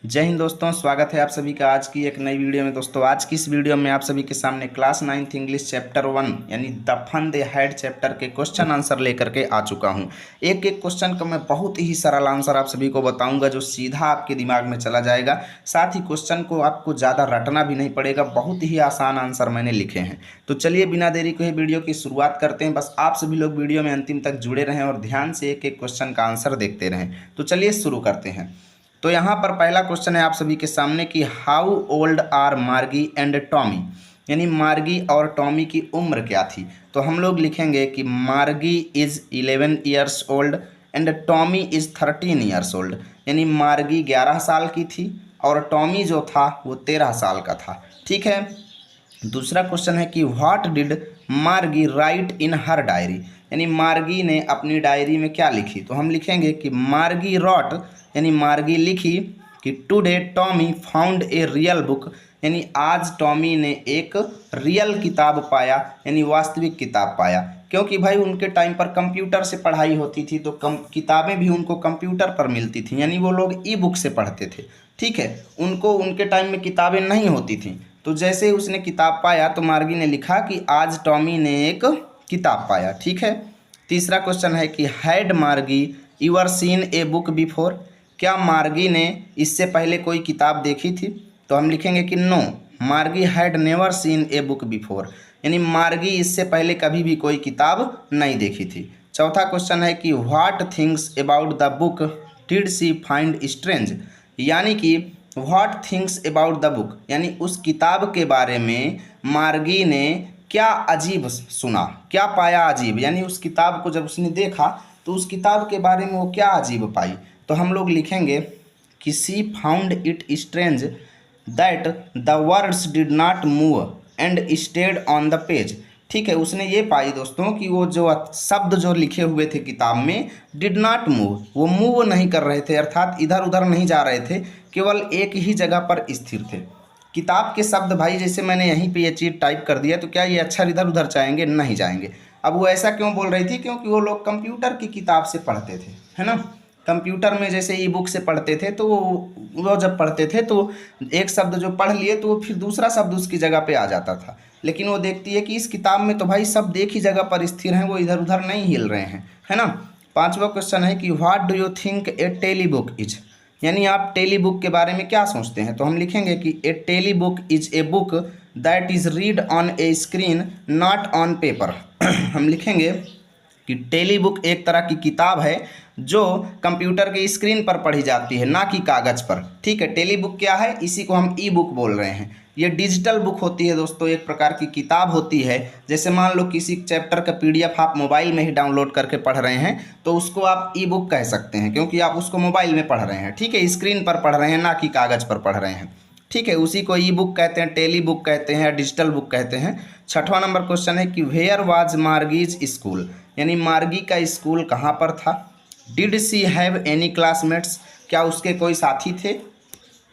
जय हिंद दोस्तों, स्वागत है आप सभी का आज की एक नई वीडियो में। दोस्तों आज की इस वीडियो में आप सभी के सामने क्लास 9th इंग्लिश चैप्टर 1 यानी the fun they had chapter के क्वेश्चन आंसर लेकर के आ चुका हूं। एक एक क्वेश्चन का मैं बहुत ही सरल आंसर आप सभी को बताऊंगा जो सीधा आपके दिमाग में चला जाएगा। साथ ही क्वेश्चन को आपको ज़्यादा रटना भी नहीं पड़ेगा, बहुत ही आसान आंसर मैंने लिखे हैं। तो चलिए बिना देरी को वीडियो की शुरुआत करते हैं। बस आप सभी लोग वीडियो में अंतिम तक जुड़े रहें और ध्यान से एक एक क्वेश्चन का आंसर देखते रहें। तो चलिए शुरू करते हैं। तो यहाँ पर पहला क्वेश्चन है आप सभी के सामने कि हाउ ओल्ड आर मार्गी एंड टॉमी, यानी मार्गी और टॉमी की उम्र क्या थी। तो हम लोग लिखेंगे कि मार्गी is 11 years old and Tommy is 13 years old, यानी मार्गी 11 साल की थी और टॉमी जो था वो 13 साल का था। ठीक है। दूसरा क्वेश्चन है कि व्हाट डिड मार्गी राइट इन हर डायरी, यानी मार्गी ने अपनी डायरी में क्या लिखी। तो हम लिखेंगे कि मार्गी रॉट, यानी मार्गी लिखी कि today Tommy found a real book, यानी आज टॉमी ने एक रियल किताब पाया, यानी वास्तविक किताब पाया। क्योंकि भाई उनके टाइम पर कंप्यूटर से पढ़ाई होती थी तो किताबें भी उनको कंप्यूटर पर मिलती थी, यानी वो लोग ई बुक से पढ़ते थे। ठीक है, उनको उनके टाइम में किताबें नहीं होती थी। तो जैसे ही उसने किताब पाया तो मार्गी ने लिखा कि आज टॉमी ने एक किताब पाया। ठीक है। तीसरा क्वेश्चन है कि had Margie your seen a book before, क्या मार्गी ने इससे पहले कोई किताब देखी थी। तो हम लिखेंगे कि नो, मार्गी had never seen a book before, यानी मार्गी इससे पहले कभी भी कोई किताब नहीं देखी थी। चौथा क्वेश्चन है कि what things about the book did she find strange, यानी कि what things about the book, यानी उस किताब के बारे में मार्गी ने क्या अजीब सुना, क्या पाया अजीब, यानी उस किताब को जब उसने देखा तो उस किताब के बारे में वो क्या अजीब पाई। तो हम लोग लिखेंगे कि she found it strange that the words did not move and stayed on the page. ठीक है, उसने ये पाई दोस्तों कि वो जो शब्द जो लिखे हुए थे किताब में डिड नॉट मूव, वो मूव नहीं कर रहे थे, अर्थात इधर उधर नहीं जा रहे थे, केवल एक ही जगह पर स्थिर थे। किताब के शब्द भाई जैसे मैंने यहीं पे ये चीज़ टाइप कर दिया तो क्या ये अक्षर इधर उधर जाएंगे? नहीं जाएंगे। अब वो ऐसा क्यों बोल रही थी? क्योंकि वो लोग कंप्यूटर की किताब से पढ़ते थे, है ना। कंप्यूटर में जैसे ई बुक से पढ़ते थे तो वो जब पढ़ते थे तो एक शब्द जो पढ़ लिए तो फिर दूसरा शब्द उसकी जगह पे आ जाता था। लेकिन वो देखती है कि इस किताब में तो भाई शब्द एक ही जगह पर स्थिर हैं, वो इधर उधर नहीं हिल रहे हैं, है ना। पांचवा क्वेश्चन है कि what do you think a tele book is, यानी आप टेली बुक के बारे में क्या सोचते हैं। तो हम लिखेंगे कि a tele book is a book that is read on a screen not on paper. हम लिखेंगे कि टेली बुक एक तरह की किताब है जो कंप्यूटर के स्क्रीन पर पढ़ी जाती है, ना कि कागज़ पर। ठीक है, टेली बुक क्या है? इसी को हम ई बुक बोल रहे हैं। ये डिजिटल बुक होती है दोस्तों, एक प्रकार की किताब होती है। जैसे मान लो किसी चैप्टर का पीडीएफ आप मोबाइल में ही डाउनलोड करके पढ़ रहे हैं तो उसको आप ई बुक कह सकते हैं, क्योंकि आप उसको मोबाइल में पढ़ रहे हैं। ठीक है, स्क्रीन पर पढ़ रहे हैं, ना कि कागज़ पर पढ़ रहे हैं। ठीक है, उसी को ई बुक कहते हैं, टेली बुक कहते हैं या डिजिटल बुक कहते हैं। छठवां नंबर क्वेश्चन है कि वेयर वाज मार्गीज स्कूल, यानी मार्गी का स्कूल कहाँ पर था। Did she have any classmates, क्या उसके कोई साथी थे।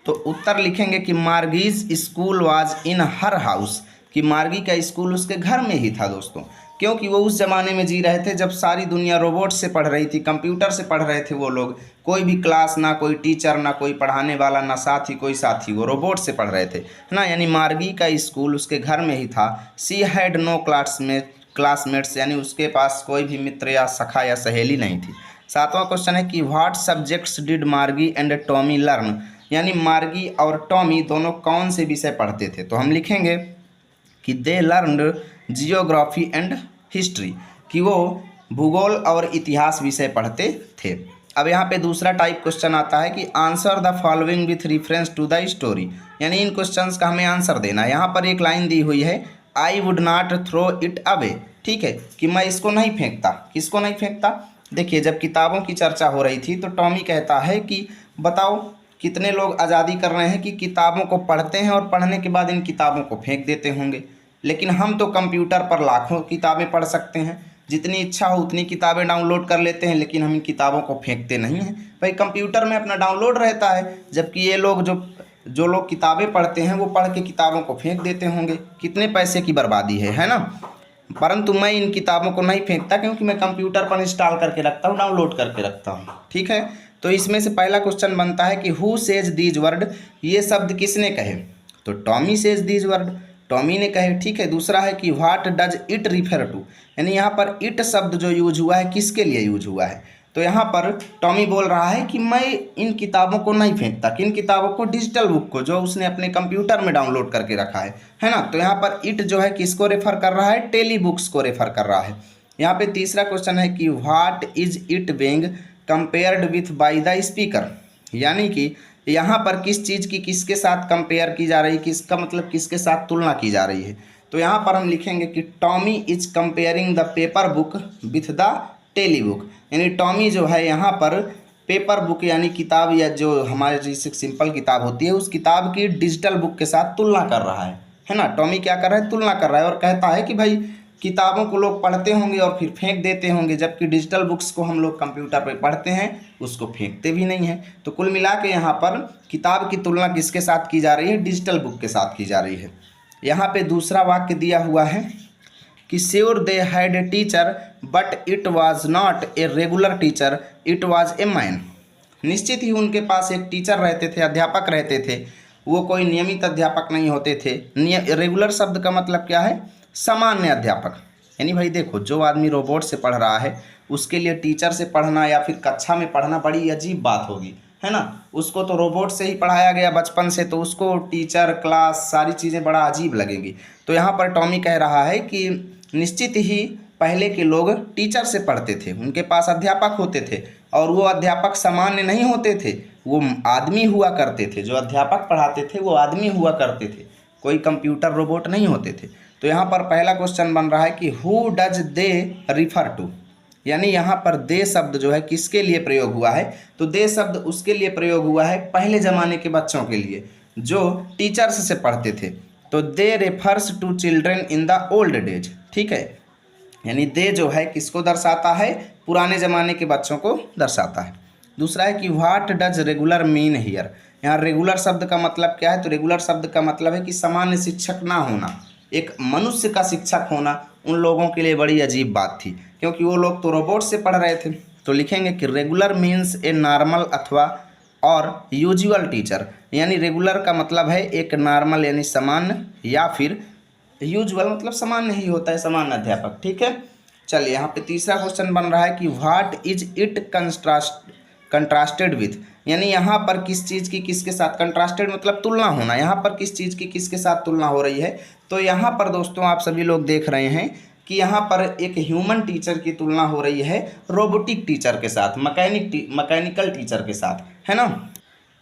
तो उत्तर लिखेंगे कि Margie's school was in her house, कि मार्गी का स्कूल उसके घर में ही था दोस्तों। क्योंकि वो उस ज़माने में जी रहे थे जब सारी दुनिया रोबोट से पढ़ रही थी, कंप्यूटर से पढ़ रहे थे वो लोग। कोई भी क्लास ना, कोई टीचर ना, कोई पढ़ाने वाला ना, साथी कोई साथी, वो रोबोट से पढ़ रहे थे, है ना। यानी मार्गी का स्कूल उसके घर में ही था। सी हैड नो क्लासमेट्स, यानी उसके पास कोई भी मित्र या सखा या सहेली नहीं थी। सातवां क्वेश्चन है कि व्हाट सब्जेक्ट्स डिड मार्गी एंड टॉमी लर्न, यानी मार्गी और टॉमी दोनों कौन से विषय पढ़ते थे। तो हम लिखेंगे कि दे लर्नड जियोग्राफी एंड हिस्ट्री, कि वो भूगोल और इतिहास विषय पढ़ते थे। अब यहाँ पे दूसरा टाइप क्वेश्चन आता है कि answer the following with reference to the story, यानी इन क्वेश्चंस का हमें आंसर देना है। यहाँ पर एक लाइन दी हुई है, I would not throw it away. ठीक है, कि मैं इसको नहीं फेंकता। किसको नहीं फेंकता? देखिए, जब किताबों की चर्चा हो रही थी तो टॉमी कहता है कि बताओ कितने लोग आज़ादी कर रहे हैं कि किताबों को पढ़ते हैं और पढ़ने के बाद इन किताबों को फेंक देते होंगे, लेकिन हम तो कंप्यूटर पर लाखों किताबें पढ़ सकते हैं, जितनी इच्छा हो उतनी किताबें डाउनलोड कर लेते हैं, लेकिन हम इन किताबों को फेंकते नहीं हैं। भाई कंप्यूटर में अपना डाउनलोड रहता है, जबकि ये लोग जो लोग किताबें पढ़ते हैं वो पढ़ के किताबों को फेंक देते होंगे। कितने पैसे की बर्बादी है ना। परंतु मैं इन किताबों को नहीं फेंकता, क्योंकि मैं कंप्यूटर पर इंस्टॉल करके रखता हूँ, डाउनलोड करके रखता हूँ। ठीक है, तो इसमें से पहला क्वेश्चन बनता है कि हु सेज दीज वर्ड, ये शब्द किसने कहे, तो Tommy says these words, Tommy ने कहे, ठीक है। दूसरा है कि what does it refer to, यानी यहाँ पर इट शब्द जो यूज हुआ है किसके लिए यूज हुआ है, तो यहाँ पर टॉमी बोल रहा है कि मैं इन किताबों को नहीं फेंकता, किन किताबों को, डिजिटल बुक को जो उसने अपने कंप्यूटर में डाउनलोड करके रखा है ना। तो यहाँ पर इट जो है किसको रेफर कर रहा है, टेली बुक्स को रेफर कर रहा है। यहाँ पे तीसरा क्वेश्चन है कि what is it being compared with by the speaker, यानी कि यहाँ पर किस चीज़ की किसके साथ कंपेयर की जा रही है, किसका मतलब किसके साथ तुलना की जा रही है। तो यहाँ पर हम लिखेंगे कि Tommy is comparing the paper book with the telly book, यानी टॉमी जो है यहाँ पर पेपर बुक यानी किताब या जो हमारे जैसे सिंपल किताब होती है उस किताब की डिजिटल बुक के साथ तुलना कर रहा है ना। टॉमी क्या कर रहा है, तुलना कर रहा है और कहता है कि भाई किताबों को लोग पढ़ते होंगे और फिर फेंक देते होंगे, जबकि डिजिटल बुक्स को हम लोग कंप्यूटर पे पढ़ते हैं, उसको फेंकते भी नहीं हैं। तो कुल मिला के यहाँ पर किताब की तुलना किसके साथ की जा रही है, डिजिटल बुक के साथ की जा रही है। यहाँ पे दूसरा वाक्य दिया हुआ है कि sure they had a teacher but it was not a regular teacher, it was a man. निश्चित ही उनके पास एक टीचर रहते थे, अध्यापक रहते थे, वो कोई नियमित अध्यापक नहीं होते थे। रेगुलर शब्द का मतलब क्या है, सामान्य अध्यापक। यानी भाई देखो, जो आदमी रोबोट से पढ़ रहा है उसके लिए टीचर से पढ़ना या फिर कक्षा में पढ़ना बड़ी अजीब बात होगी, है ना। उसको तो रोबोट से ही पढ़ाया गया बचपन से, तो उसको टीचर, क्लास, सारी चीज़ें बड़ा अजीब लगेंगी। तो यहाँ पर टॉमी कह रहा है कि निश्चित ही पहले के लोग टीचर से पढ़ते थे, उनके पास अध्यापक होते थे और वो अध्यापक सामान्य नहीं होते थे, वो आदमी हुआ करते थे। जो अध्यापक पढ़ाते थे वो आदमी हुआ करते थे, कोई कंप्यूटर रोबोट नहीं होते थे। तो यहाँ पर पहला क्वेश्चन बन रहा है कि who does they refer to, यानी यहाँ पर दे शब्द जो है किसके लिए प्रयोग हुआ है, तो दे शब्द उसके लिए प्रयोग हुआ है पहले ज़माने के बच्चों के लिए जो टीचर्स से पढ़ते थे। तो they refers to children in the old days, ठीक है। यानी दे जो है किसको दर्शाता है, पुराने ज़माने के बच्चों को दर्शाता है। दूसरा है कि what does regular mean here, यहाँ रेगुलर शब्द का मतलब क्या है, तो रेगुलर शब्द का मतलब है कि सामान्य शिक्षक ना होना, एक मनुष्य का शिक्षक होना उन लोगों के लिए बड़ी अजीब बात थी, क्योंकि वो लोग तो रोबोट से पढ़ रहे थे। तो लिखेंगे कि रेगुलर मीन्स ए नॉर्मल अथवा और यूजुअल टीचर, यानी रेगुलर का मतलब है एक नॉर्मल यानी सामान्य, या फिर यूजुअल मतलब सामान्य ही होता है, सामान्य अध्यापक, ठीक है। चलिए यहाँ पे तीसरा क्वेश्चन बन रहा है कि what is it contrasted with, यानी यहाँ पर किस चीज़ की किसके साथ, कंट्रास्टेड मतलब तुलना होना, यहाँ पर किस चीज़ की किसके साथ तुलना हो रही है। तो यहाँ पर दोस्तों आप सभी लोग देख रहे हैं कि यहाँ पर एक ह्यूमन टीचर की तुलना हो रही है रोबोटिक टीचर के साथ, मैकेनिकल टीचर के साथ, है ना।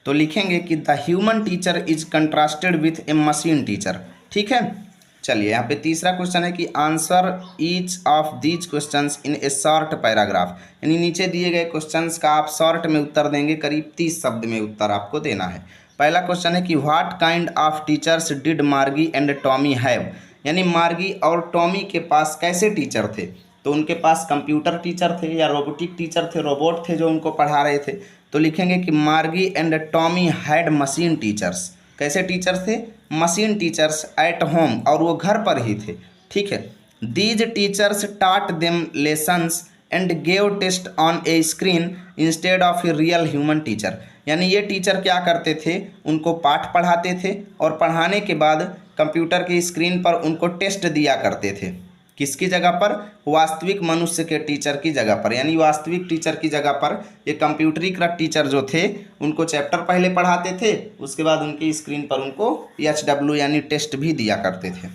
तो लिखेंगे कि the human teacher is contrasted with A machine teacher, ठीक है। चलिए यहाँ पे तीसरा क्वेश्चन है कि answer each of these questions in A short paragraph, यानी नीचे दिए गए क्वेश्चंस का आप शॉर्ट में उत्तर देंगे, करीब 30 शब्द में उत्तर आपको देना है। पहला क्वेश्चन है कि what kind of teachers did मार्गी एंड टॉमी हैव, यानी मार्गी और टॉमी के पास कैसे टीचर थे, तो उनके पास कंप्यूटर टीचर थे या रोबोटिक टीचर थे, रोबोट थे जो उनको पढ़ा रहे थे। तो लिखेंगे कि Margie and Tommy had machine teachers, कैसे टीचर्स थे, मशीन टीचर्स एट होम, और वो घर पर ही थे, ठीक है। These teachers taught them lessons and gave test on a screen instead of a real human teacher, यानी ये टीचर क्या करते थे, उनको पाठ पढ़ाते थे और पढ़ाने के बाद कंप्यूटर की स्क्रीन पर उनको टेस्ट दिया करते थे। किसकी जगह पर, वास्तविक मनुष्य के टीचर की जगह पर, यानी वास्तविक टीचर की जगह पर ये कंप्यूटरीकृत टीचर जो थे उनको चैप्टर पहले पढ़ाते थे, उसके बाद उनकी स्क्रीन पर उनको HW यानी टेस्ट भी दिया करते थे,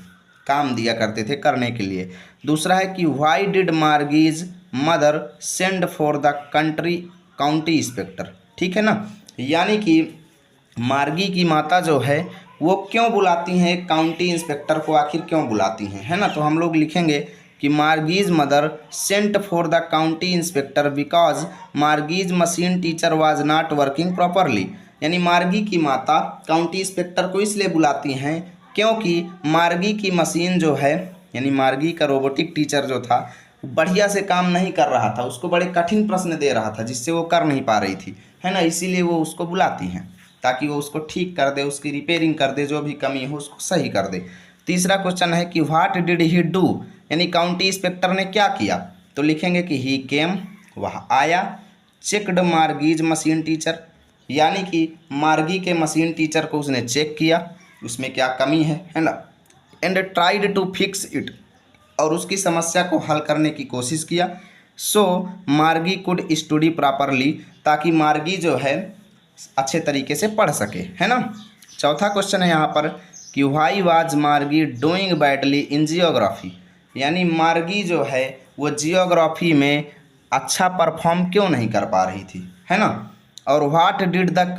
काम दिया करते थे करने के लिए। दूसरा है कि why did Margie's mother send for the county inspector, ठीक है ना, यानी कि मार्गी की माता जो है वो क्यों बुलाती हैं काउंटी इंस्पेक्टर को, आखिर क्यों बुलाती हैं, है ना। तो हम लोग लिखेंगे कि Margie's mother sent for the county inspector because Margie's machine teacher was not working properly, यानी मार्गी की माता काउंटी इंस्पेक्टर को इसलिए बुलाती हैं क्योंकि मार्गी की मशीन जो है, यानी मार्गी का रोबोटिक टीचर जो था बढ़िया से काम नहीं कर रहा था, उसको बड़े कठिन प्रश्न दे रहा था जिससे वो कर नहीं पा रही थी, है ना, इसीलिए वो उसको बुलाती हैं ताकि वो उसको ठीक कर दे, उसकी रिपेयरिंग कर दे, जो भी कमी हो उसको सही कर दे। तीसरा क्वेश्चन है कि व्हाट डिड ही डू, यानी काउंटी इंस्पेक्टर ने क्या किया, तो लिखेंगे कि ही केम, वह आया, चेकड मार्गीज मशीन टीचर, यानी कि मार्गी के मशीन टीचर को उसने चेक किया, उसमें क्या कमी है ना, and tried to fix it, और उसकी समस्या को हल करने की कोशिश किया। सो मार्गी कुड स्टडी प्रॉपरली, ताकि मार्गी जो है अच्छे तरीके से पढ़ सके, है ना। चौथा क्वेश्चन है यहाँ पर कि व्हाई वाज मार्गी डूइंग बैडली इन जियोग्राफी, यानी मार्गी जो है वो जियोग्राफी में अच्छा परफॉर्म क्यों नहीं कर पा रही थी, है ना। और what did the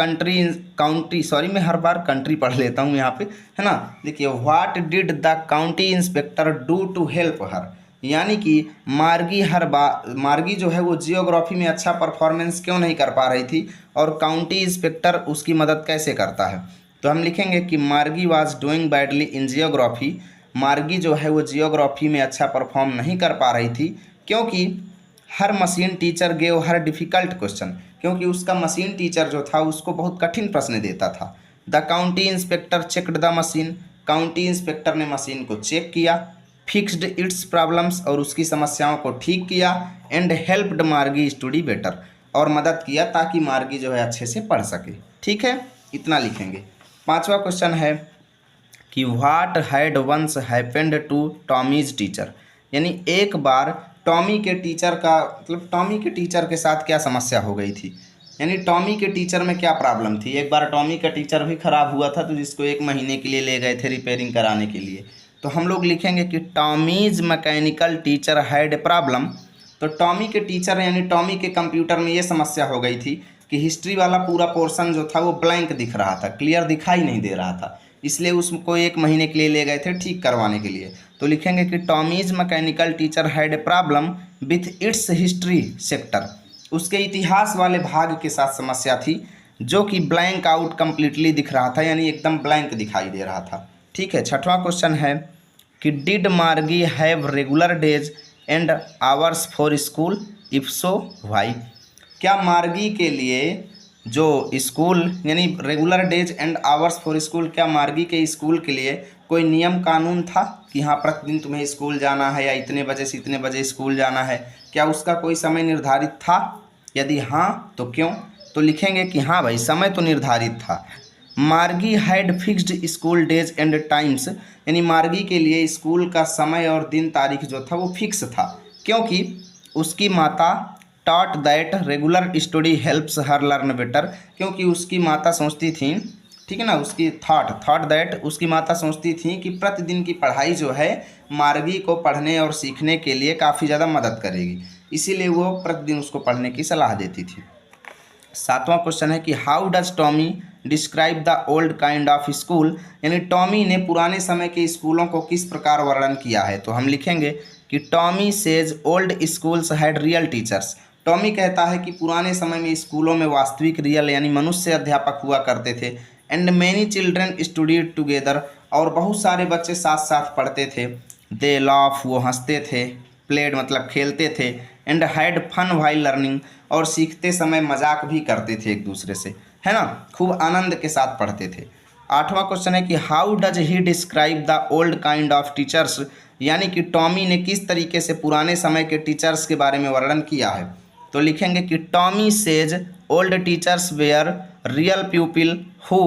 county sorry मैं हर बार कंट्री पढ़ लेता हूँ यहाँ पे, है ना। देखिए what did the county inspector do to help her, यानी कि मार्गी जो है वो जियोग्राफी में अच्छा परफॉर्मेंस क्यों नहीं कर पा रही थी, और काउंटी इंस्पेक्टर उसकी मदद कैसे करता है। तो हम लिखेंगे कि मार्गी was doing badly in geography, मार्गी जो है वो जियोग्राफी में अच्छा परफॉर्म नहीं कर पा रही थी, क्योंकि her machine teacher gave her difficult question, क्योंकि उसका मशीन टीचर जो था उसको बहुत कठिन प्रश्न देता था। The county inspector checked the machine, county inspector ने मशीन को चेक किया, फिक्स्ड इट्स प्रॉब्लम्स, और उसकी समस्याओं को ठीक किया, एंड हेल्प्ड मार्गी स्टडी बेटर, और मदद किया ताकि मार्गी जो है अच्छे से पढ़ सके। ठीक है, इतना लिखेंगे। पांचवा क्वेश्चन है कि what had once happened to Tommy's teacher, यानी एक बार टॉमी के टीचर का मतलब टॉमी के टीचर के साथ क्या समस्या हो गई थी, यानी टॉमी के टीचर में क्या प्रॉब्लम थी। एक बार टॉमी का टीचर भी ख़राब हुआ था, तो जिसको 1 महीने के लिए ले गए थे रिपेयरिंग कराने के लिए। तो हम लोग लिखेंगे कि Tommy's mechanical teacher had a problem. तो टॉमी के टीचर यानी टॉमी के कंप्यूटर में ये समस्या हो गई थी कि हिस्ट्री वाला पूरा पोर्शन जो था वो ब्लैंक दिख रहा था, क्लियर दिखाई नहीं दे रहा था, इसलिए उसको 1 महीने के लिए ले गए थे ठीक करवाने के लिए। तो लिखेंगे कि Tommy's mechanical teacher had a problem with its history sector, उसके इतिहास वाले भाग के साथ समस्या थी, जो कि ब्लैंक आउट कम्प्लीटली दिख रहा था, यानी एकदम ब्लैंक दिखाई दे रहा था। ठीक है, छठवां क्वेश्चन है कि डिड मार्गी have regular days and hours for school, if so why, क्या मार्गी के लिए जो स्कूल यानी regular days and hours for school, क्या मार्गी के स्कूल के लिए कोई नियम कानून था कि हाँ प्रतिदिन तुम्हें स्कूल जाना है या इतने बजे से इतने बजे स्कूल जाना है, क्या उसका कोई समय निर्धारित था, यदि हाँ तो क्यों। तो लिखेंगे कि हाँ भाई समय तो निर्धारित था। मार्गी had fixed school days and times, यानी मार्गी के लिए स्कूल का समय और दिन तारीख जो था वो फिक्स था, क्योंकि उसकी माता taught that regular study helps her learn better, क्योंकि उसकी माता सोचती थी, ठीक है ना, उसकी थॉट दैट उसकी माता सोचती थी कि प्रतिदिन की पढ़ाई जो है मार्गी को पढ़ने और सीखने के लिए काफ़ी ज़्यादा मदद करेगी, इसीलिए वो प्रतिदिन उसको पढ़ने की सलाह देती थी। सातवां क्वेश्चन है कि how does Tommy describe the old kind of school, यानी टॉमी ने पुराने समय के स्कूलों को किस प्रकार वर्णन किया है। तो हम लिखेंगे कि Tommy says old schools had real teachers, Tommy कहता है कि पुराने समय में स्कूलों में वास्तविक रियल यानी मनुष्य अध्यापक हुआ करते थे, and many children studied together, और बहुत सारे बच्चे साथ साथ पढ़ते थे, दे लाफ वो हंसते थे, प्लेड मतलब खेलते थे, and had fun while learning, और सीखते समय मजाक भी करते थे एक दूसरे से, है ना, खूब आनंद के साथ पढ़ते थे। आठवां क्वेश्चन है कि how does he describe the old kind of teachers, यानी कि टॉमी ने किस तरीके से पुराने समय के टीचर्स के बारे में वर्णन किया है। तो लिखेंगे कि Tommy says old teachers were real people who,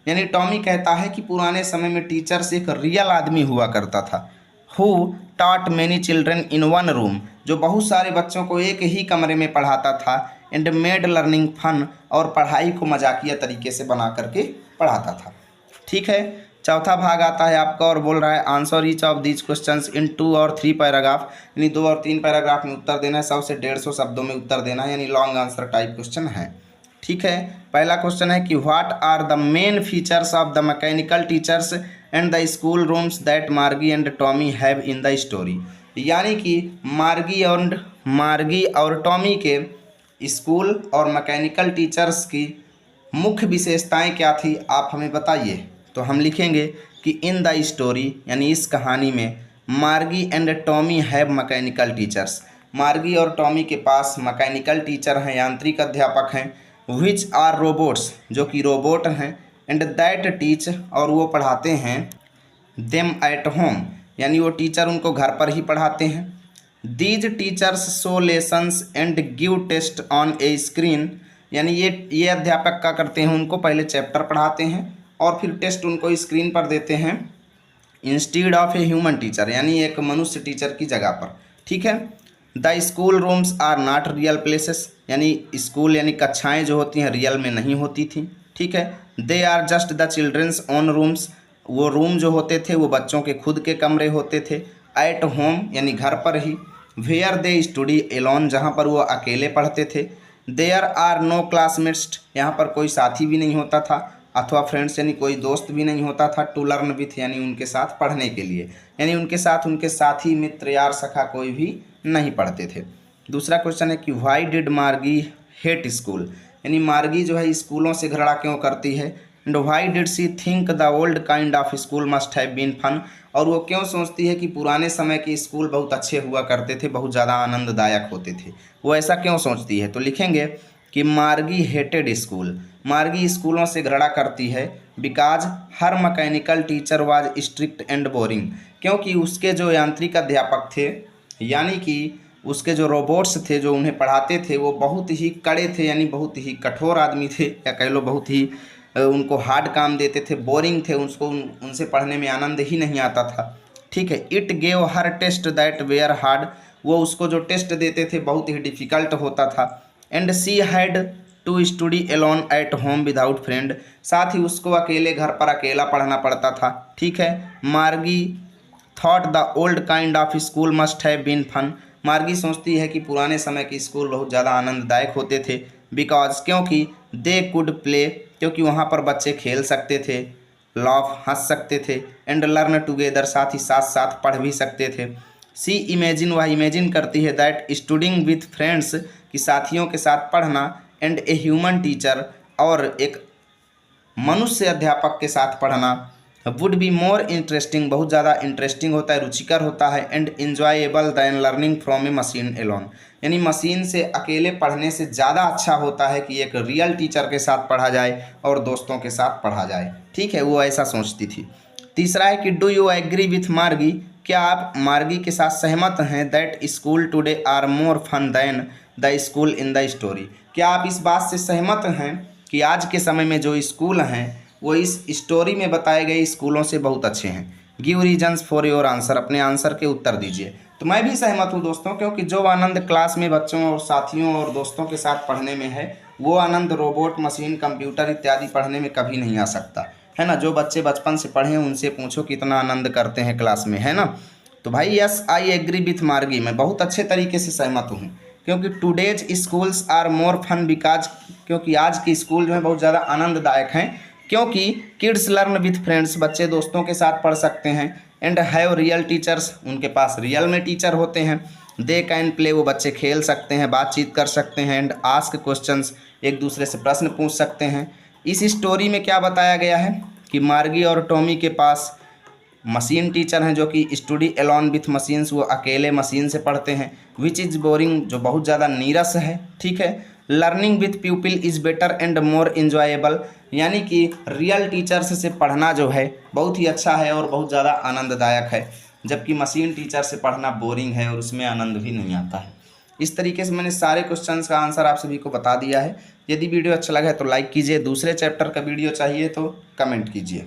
यानी टॉमी कहता है कि पुराने समय में टीचर्स एक रियल आदमी हुआ करता था, who taught many children in one room, जो बहुत सारे बच्चों को एक ही कमरे में पढ़ाता था, एंड मेड लर्निंग फन, और पढ़ाई को मजाकिया तरीके से बना करके पढ़ाता था। ठीक है, चौथा भाग आता है आपका और बोल रहा है answer each of these questions in 2 और 3 पैराग्राफ, यानी 2 और 3 पैराग्राफ में उत्तर देना है, 100 से 150 शब्दों में उत्तर देना है, यानी लॉन्ग आंसर टाइप क्वेश्चन है। ठीक है, पहला क्वेश्चन है कि what are the main features of the mechanical teachers and the school rooms that Margie and Tommy have in the story, यानी कि मार्गी और टॉमी के स्कूल और मैकेनिकल टीचर्स की मुख्य विशेषताएं क्या थी, आप हमें बताइए। तो हम लिखेंगे कि इन द स्टोरी, यानी इस कहानी में मार्गी and Tommy have mechanical teachers, मार्गी और टॉमी के पास मैकेनिकल टीचर हैं, यांत्रिक अध्यापक हैं, विच आर रोबोट्स, जो कि रोबोट हैं, एंड दैट टीच, और वो पढ़ाते हैं, देम एट होम, यानी वो टीचर उनको घर पर ही पढ़ाते हैं, these teachers show lessons and give test on a screen, यानी ये अध्यापक क्या करते हैं, उनको पहले चैप्टर पढ़ाते हैं और फिर टेस्ट उनको स्क्रीन पर देते हैं instead of a human teacher, यानी एक मनुष्य टीचर की जगह पर। ठीक है। The school rooms are not real places, यानी स्कूल यानी कक्षाएं जो होती हैं रियल में नहीं होती थी। ठीक है। They are just the children's own rooms, वो रूम जो होते थे वो बच्चों के खुद के कमरे होते थे। एट होम यानी घर पर ही। वेयर दे स्टडी एलोन, जहाँ पर वो अकेले पढ़ते थे। देयर आर नो क्लासमेट्स, यहाँ पर कोई साथी भी नहीं होता था, अथवा फ्रेंड्स यानी कोई दोस्त भी नहीं होता था। टू लर्न विथ यानी उनके साथ पढ़ने के लिए, यानी उनके साथ उनके साथी मित्र यार सखा कोई भी नहीं पढ़ते थे। दूसरा क्वेश्चन है कि व्हाई डिड मार्गी हेट स्कूल, यानी मार्गी जो है स्कूलों से घृणा क्यों करती है। And why did she think the old kind of school must have been fun, और वो क्यों सोचती है कि पुराने समय के स्कूल बहुत अच्छे हुआ करते थे, बहुत ज़्यादा आनंददायक होते थे, वो ऐसा क्यों सोचती है। तो लिखेंगे कि मार्गी हेटेड स्कूल, मार्गी स्कूलों से घृणा करती है। Because her mechanical teacher was strict and boring, क्योंकि उसके जो यांत्रिक अध्यापक थे, यानी कि उसके जो रोबोट्स थे जो उन्हें पढ़ाते थे वो बहुत ही कड़े थे, यानी बहुत ही कठोर आदमी थे, या कह लो बहुत ही उनको हार्ड काम देते थे, बोरिंग थे, उसको उनसे पढ़ने में आनंद ही नहीं आता था। ठीक है। It gave her test that were hard, वो उसको जो टेस्ट देते थे बहुत ही डिफ़िकल्ट होता था। And she had to study alone at home without friend, साथ ही उसको अकेले घर पर अकेला पढ़ना पड़ता था। ठीक है। Margie thought the old kind of school must have been fun, Margie सोचती है कि पुराने समय के स्कूल बहुत ज़्यादा आनंददायक होते थे। बिकॉज क्योंकि दे कुड प्ले, क्योंकि वहाँ पर बच्चे खेल सकते थे, लाफ हंस सकते थे, एंड लर्न टुगेदर, साथ ही साथ साथ पढ़ भी सकते थे। सी इमेजिन, वह इमेजिन करती है दैट स्टूडिंग विथ फ्रेंड्स, कि साथियों के साथ पढ़ना, एंड ए ह्यूमन टीचर, और एक मनुष्य अध्यापक के साथ पढ़ना, वुड बी मोर इंटरेस्टिंग, बहुत ज़्यादा इंटरेस्टिंग होता है, रुचिकर होता है, and enjoyable than learning from a machine alone, यानी मशीन से अकेले पढ़ने से ज़्यादा अच्छा होता है कि एक रियल टीचर के साथ पढ़ा जाए और दोस्तों के साथ पढ़ा जाए। ठीक है। वो ऐसा सोचती थी। तीसरा है कि डू यू एग्री विथ मार्गी, क्या आप मार्गी के साथ सहमत हैं that school today are more fun than the school in the story, क्या आप इस बात से सहमत हैं कि आज के समय में जो स्कूल हैं वो इस स्टोरी में बताए गए स्कूलों से बहुत अच्छे हैं। Give reasons for your answer, अपने आंसर के उत्तर दीजिए। तो मैं भी सहमत हूँ दोस्तों, क्योंकि जो आनंद क्लास में बच्चों और साथियों और दोस्तों के साथ पढ़ने में है, वो आनंद रोबोट, मशीन, कंप्यूटर इत्यादि पढ़ने में कभी नहीं आ सकता है ना। जो बच्चे बचपन से पढ़े हैं उनसे पूछो कितना आनंद करते हैं क्लास में, है ना। तो भाई यस आई एग्री विथ मार्गी, मैं बहुत अच्छे तरीके से सहमत हूँ, क्योंकि today's schools are more fun because, क्योंकि आज के स्कूल जो है बहुत ज़्यादा आनंददायक हैं, क्योंकि किड्स लर्न विथ फ्रेंड्स, बच्चे दोस्तों के साथ पढ़ सकते हैं। एंड हैव रियल टीचर्स, उनके पास रियल में टीचर होते हैं। दे कैन प्ले, वो बच्चे खेल सकते हैं, बातचीत कर सकते हैं। एंड आस्क क्वेश्चंस, एक दूसरे से प्रश्न पूछ सकते हैं। इस स्टोरी में क्या बताया गया है कि मार्गी और टॉमी के पास मशीन टीचर हैं जो कि स्टडी एलॉन विथ मशीन्स, वो अकेले मशीन से पढ़ते हैं। विच इज़ बोरिंग, जो बहुत ज़्यादा नीरस है। ठीक है। Learning with people is better and more enjoyable, यानी कि रियल टीचर्स से पढ़ना जो है बहुत ही अच्छा है और बहुत ज़्यादा आनंददायक है, जबकि मशीन टीचर से पढ़ना बोरिंग है और उसमें आनंद भी नहीं आता है। इस तरीके से मैंने सारे क्वेश्चंस का आंसर आप सभी को बता दिया है। यदि वीडियो अच्छा लगा है तो लाइक कीजिए, दूसरे चैप्टर का वीडियो चाहिए तो कमेंट कीजिए।